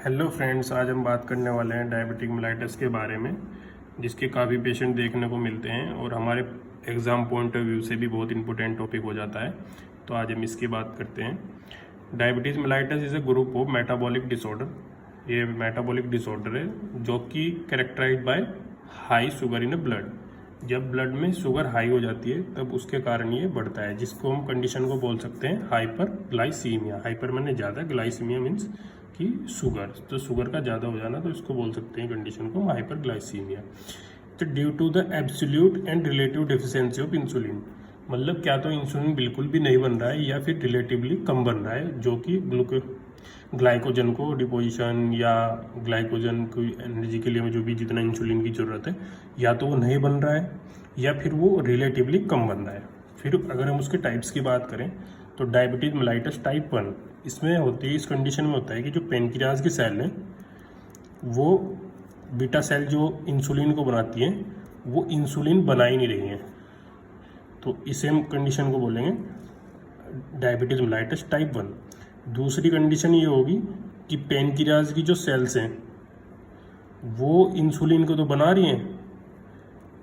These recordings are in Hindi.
हेलो फ्रेंड्स, आज हम बात करने वाले हैं डायबिटिक मेलाइटस के बारे में, जिसके काफ़ी पेशेंट देखने को मिलते हैं और हमारे एग्ज़ाम पॉइंट ऑफ व्यू से भी बहुत इंपॉर्टेंट टॉपिक हो जाता है। तो आज हम इसकी बात करते हैं। Diabetes mellitus is a group of metabolic disorder. ये मेटाबॉलिक डिसऑर्डर है जो कि characterized by high sugar in blood. जब ब्लड में शुगर हाई हो जाती है तब उसके कारण ये बढ़ता है, जिसको हम कंडीशन को बोल सकते हैं हाइपर ग्लाइसीमिया। हाइपर माने ज़्यादा, ग्लाइसीमिया मीन्स कि शुगर, तो शुगर का ज़्यादा हो जाना, तो इसको बोल सकते हैं कंडीशन को हाइपर ग्लाइसीमिया। तो due to the absolute and relative deficiency of insulin, मतलब क्या तो इंसुलिन बिल्कुल भी नहीं बन रहा है या फिर रिलेटिवली कम बन रहा है, जो कि ग्लाइकोजन को डिपोजिशन या ग्लाइकोजन को एनर्जी के लिए जो भी जितना इंसुलिन की ज़रूरत है, या तो वो नहीं बन रहा है या फिर वो रिलेटिवली कम बन रहा है। फिर अगर हम उसके टाइप्स की बात करें तो डायबिटीज मेलाइटस टाइप 1 इसमें होती है, इस कंडीशन में होता है कि जो पेनक्रियाज की सेल है वो बीटा सेल जो इंसुलिन को बनाती है वो इंसुलिन बना ही नहीं रही है, तो इसे हम कंडीशन को बोलेंगे डायबिटीज मेलाइटस टाइप 1। दूसरी कंडीशन ये होगी कि पेनक्रियाज की जो सेल्स हैं वो इंसुलिन को तो बना रही हैं,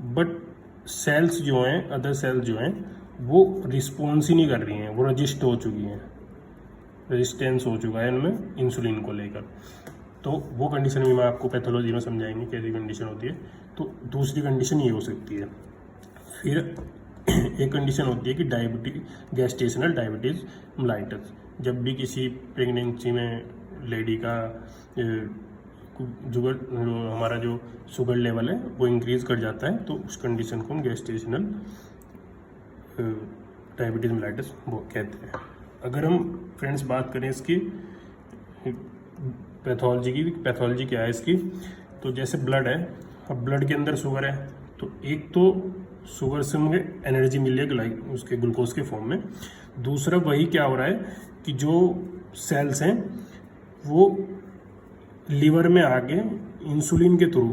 बट सेल्स जो हैं, अदर सेल्स जो हैं वो रिस्पॉन्स ही नहीं कर रही हैं, वो रजिस्ट हो चुकी हैं, रेजिस्टेंस हो चुका है इनमें इंसुलिन को लेकर। तो वो कंडीशन भी मैं आपको पैथोलॉजी में समझाएंगे कैसी कंडीशन होती है। तो दूसरी कंडीशन ये हो सकती है। फिर एक कंडीशन होती है कि गैस्टेशनल डायबिटीज मेलाइटस। जब भी किसी प्रेगनेंसी में लेडी का हमारा जो शुगर लेवल है वो इंक्रीज कर जाता है, तो उस कंडीशन को हम गैस्टेशनल डायबिटीज मेलाइटस वो कहते हैं। अगर हम फ्रेंड्स बात करें इसकी पैथोलॉजी की, पैथोलॉजी क्या है इसकी, तो जैसे ब्लड है, अब ब्लड के अंदर शुगर है, तो एक तो शुगर से हमें एनर्जी मिल रही है उसके ग्लूकोज के फॉर्म में। दूसरा वही क्या हो रहा है कि जो सेल्स हैं वो लीवर में आके इंसुलिन के थ्रू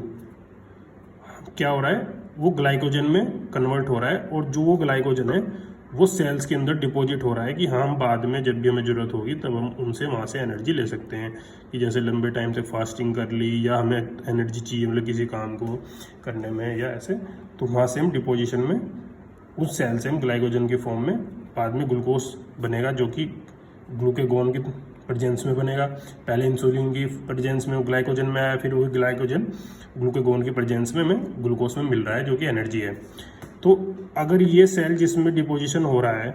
क्या हो रहा है, वो ग्लाइकोजन में कन्वर्ट हो रहा है, और जो वो ग्लाइकोजन है वो सेल्स के अंदर डिपॉजिट हो रहा है कि हम बाद में जब भी हमें ज़रूरत होगी तब हम उनसे वहाँ से एनर्जी ले सकते हैं। कि जैसे लंबे टाइम से फास्टिंग कर ली या हमें एनर्जी चाहिए मतलब किसी काम को करने में या ऐसे, तो वहाँ से हम डिपोजिशन में उस सेल से हम ग्लाइकोजन के फॉर्म में बाद में ग्लूकोज बनेगा, जो कि ग्लूकेगॉन के प्रेजेंस में बनेगा। पहले इंसुलिन की प्रेजेंस में वो ग्लाइकोजन में आया, फिर वही ग्लाइकोजन ग्लूकेगॉन की प्रेजेंस में हमें ग्लूकोज में मिल रहा है, जो कि एनर्जी है। तो अगर ये सेल जिसमें डिपोजिशन हो रहा है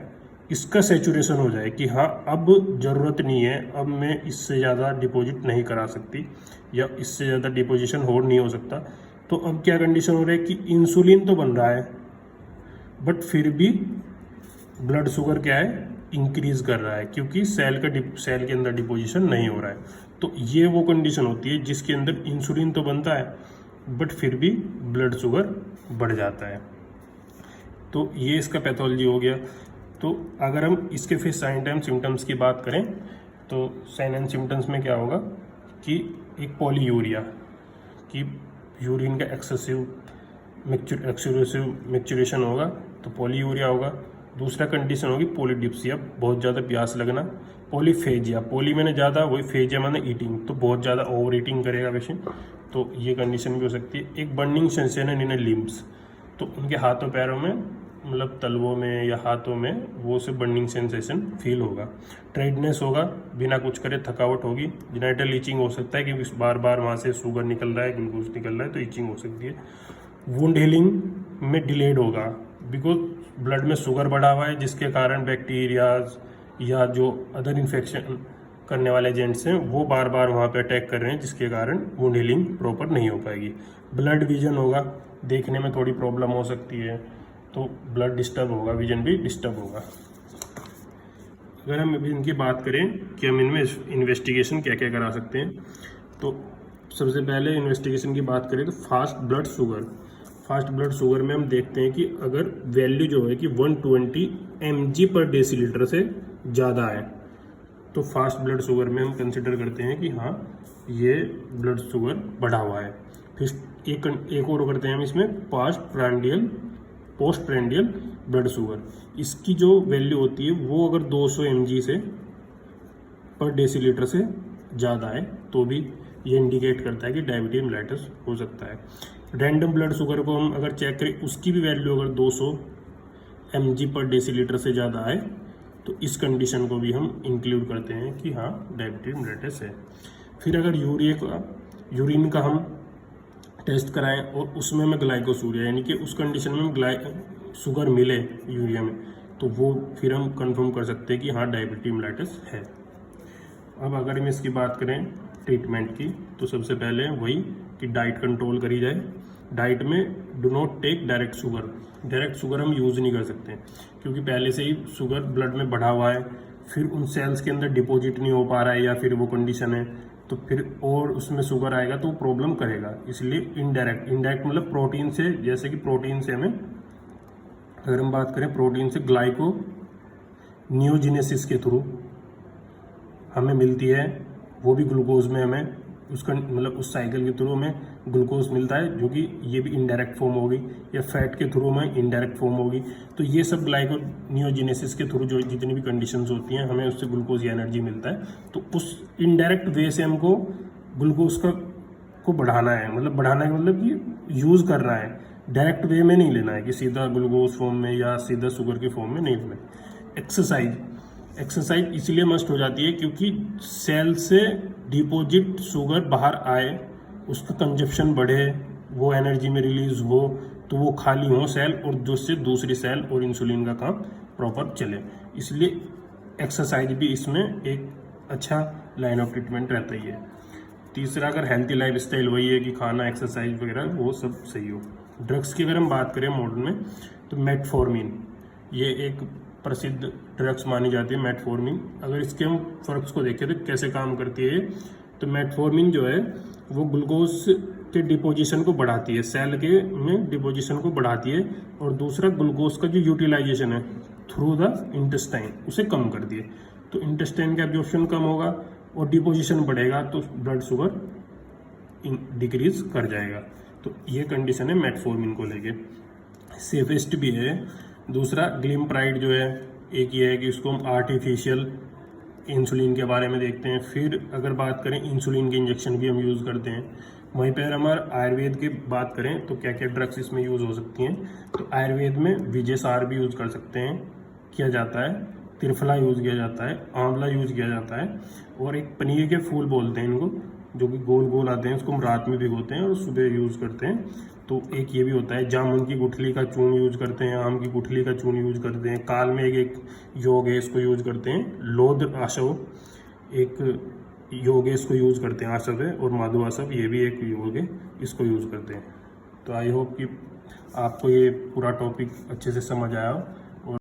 इसका सेचुरेशन हो जाए कि हाँ अब ज़रूरत नहीं है, अब मैं इससे ज़्यादा डिपॉजिट नहीं करा सकती या इससे ज़्यादा डिपोजिशन हो नहीं हो सकता, तो अब क्या कंडीशन हो रही है कि इंसुलिन तो बन रहा है बट फिर भी ब्लड शुगर क्या है, इंक्रीज कर रहा है, क्योंकि सेल के अंदर डिपोजिशन नहीं हो रहा है। तो ये वो कंडीशन होती है जिसके अंदर इंसुलिन तो बनता है बट फिर भी ब्लड शुगर बढ़ जाता है। तो ये इसका पैथोलॉजी हो गया। तो अगर हम इसके फिर साइन एंड सिम्टम्स की बात करें तो साइन एंड सिम्टम्स में क्या होगा कि एक पॉलीयूरिया, कि यूरिन का एक्सेसिव मैच्योरेशन होगा, तो पॉलीयूरिया होगा। दूसरा कंडीशन होगी पॉलीडिप्सिया, बहुत ज़्यादा प्यास लगना। पॉलीफेजिया, पॉली मैंने ज़्यादा, वही फेजिया मैंने ईटिंग, तो बहुत ज़्यादा ओवर ईटिंग करेगा पेशेंट, तो ये कंडीशन भी हो सकती है। एक बर्निंग सेंसेशन इन लिम्स, तो उनके हाथों पैरों में मतलब तलवों में या हाथों में वो से बर्निंग सेंसेशन फील होगा। टायर्डनेस होगा, बिना कुछ करे थकावट होगी। जेनिटल ईचिंग हो सकता है क्योंकि बार बार वहाँ से शुगर निकल रहा है, ग्लूकोज निकल रहा है, तो ईचिंग हो सकती है। वुंड हीलिंग में डिलेड होगा बिकॉज ब्लड में शुगर बढ़ा हुआ है, जिसके कारण बैक्टीरियाज या जो अदर इन्फेक्शन करने वाले एजेंट्स हैं वो बार बार वहाँ पे अटैक कर रहे हैं, जिसके कारण वुंड हीलिंग प्रॉपर नहीं हो पाएगी। ब्लड विजन होगा, देखने में थोड़ी प्रॉब्लम हो सकती है, तो ब्लड डिस्टर्ब होगा, विजन भी डिस्टर्ब होगा। अगर हम अभी इनकी बात करें कि हम इनमें इन्वेस्टिगेशन क्या क्या करा सकते हैं, तो सबसे पहले इन्वेस्टिगेशन की बात करें तो फास्ट ब्लड शुगर में हम देखते हैं कि अगर वैल्यू जो है कि 120 mg पर डेसीलीटर से ज़्यादा है तो फास्ट ब्लड शुगर में हम कंसिडर करते हैं कि हाँ ये ब्लड शुगर बढ़ा हुआ है। फिर एक और करते हैं हम इसमें पोस्ट प्रेंडियल ब्लड शुगर, इसकी जो वैल्यू होती है वो अगर 200 mg से पर डेसीलीटर से ज़्यादा है तो भी ये इंडिकेट करता है कि डायबिटीज मेलाइटस हो सकता है। रैंडम ब्लड शुगर को हम अगर चेक करें, उसकी भी वैल्यू अगर 200 mg पर डेसीलीटर से ज़्यादा आए तो इस कंडीशन को भी हम इंक्लूड करते हैं कि हाँ डायबिटीज मेलाइटस है। फिर अगर यूरिन का हम टेस्ट कराएं और उसमें हमें ग्लाइकोसूरिया यानी कि उस कंडीशन में हम शुगर मिले यूरिया में, तो वो फिर हम कंफर्म कर सकते हैं कि हाँ डायबिटीज मेलाइटस है। अब अगर हम इसकी बात करें ट्रीटमेंट की, तो सबसे पहले वही कि डाइट कंट्रोल करी जाए। डाइट में do not take direct sugar हम यूज़ नहीं कर सकते क्योंकि पहले से ही शुगर ब्लड में बढ़ा हुआ है, फिर उन सेल्स के अंदर डिपॉजिट नहीं हो पा रहा है या फिर वो कंडीशन है, तो फिर और उसमें शुगर आएगा तो वो प्रॉब्लम करेगा। इसलिए इनडायरेक्ट मतलब प्रोटीन से, जैसे कि प्रोटीन से हमें, अगर हम बात करें प्रोटीन से ग्लाइको नियोजिनेसिस के थ्रू हमें मिलती है, वो भी ग्लूकोज में हमें उसका मतलब उस साइकिल के थ्रू हमें ग्लूकोज मिलता है, जो कि ये भी इनडायरेक्ट फॉर्म होगी, या फैट के थ्रू हमें इनडायरेक्ट फॉर्म होगी। तो ये सब ग्लाइकोनियोजेनेसिस के थ्रू जो जितनी भी कंडीशंस होती हैं हमें उससे ग्लूकोज या एनर्जी मिलता है। तो उस इनडायरेक्ट वे से हमको ग्लूकोज को बढ़ाना है, मतलब बढ़ाना है मतलब कि यूज़ करना है, डायरेक्ट वे में नहीं लेना है कि सीधा ग्लूकोज फॉर्म में या सीधा शुगर के फॉर्म में नहीं लेना है। एक्सरसाइज इसलिए मस्ट हो जाती है क्योंकि सेल से डिपॉजिट शुगर बाहर आए, उसका कंजप्शन बढ़े, वो एनर्जी में रिलीज हो, तो वो खाली हो सेल और जिससे दूसरी सेल और इंसुलिन का काम प्रॉपर चले। इसलिए एक्सरसाइज भी इसमें एक अच्छा लाइन ऑफ ट्रीटमेंट रहता ही है। तीसरा, अगर हेल्थी लाइफस्टाइल वही है कि खाना, एक्सरसाइज वगैरह वो सब सही हो। ड्रग्स की अगर हम बात करें मॉडर्न में, तो मेटफॉर्मिन ये एक प्रसिद्ध ड्रग्स मानी जाती है। मेटफॉर्मिन, अगर इसके हम फर्क्स को देखें तो कैसे काम करती है, तो मेटफॉर्मिन जो है वो ग्लूकोज के डिपोजिशन को बढ़ाती है, सेल के में डिपोजिशन को बढ़ाती है, और दूसरा ग्लूकोज का जो यूटिलाइजेशन है थ्रू द इंटेस्टाइन उसे कम करती है। तो इंटेस्टाइन का एब्जॉर्प्शन कम होगा और डिपोजिशन बढ़ेगा तो ब्लड शुगर डिक्रीज कर जाएगा। तो ये कंडीशन है मेटफॉर्मिन को लेके। सेफेस्ट भी है। दूसरा ग्लिमप्राइड जो है, एक ये है कि उसको हम आर्टिफिशियल इंसुलिन के बारे में देखते हैं। फिर अगर बात करें इंसुलिन के इंजेक्शन भी हम यूज़ करते हैं। वहीं पर हमारे आयुर्वेद की बात करें तो क्या क्या ड्रग्स इसमें यूज़ हो सकती हैं, तो आयुर्वेद में विजयसार भी यूज़ कर सकते हैं, किया जाता है, त्रिफला यूज़ किया जाता है, आंवला यूज़ किया जाता है, और एक पनीर के फूल बोलते हैं इनको, जो कि गोल गोल आते हैं, उसको हम रात में भिगोते हैं और सुबह यूज़ करते हैं। तो एक ये भी होता है। जामुन की गुठली का चूर्ण यूज करते हैं, आम की गुठली का चूर्ण यूज करते हैं। काल में एक योग है, इसको यूज करते हैं। लोध आशव एक योग है, इसको यूज करते हैं, आशव है, और माधु आशव ये भी एक योग है, इसको यूज करते हैं। तो आई होप कि आपको ये पूरा टॉपिक अच्छे से समझ आया हो।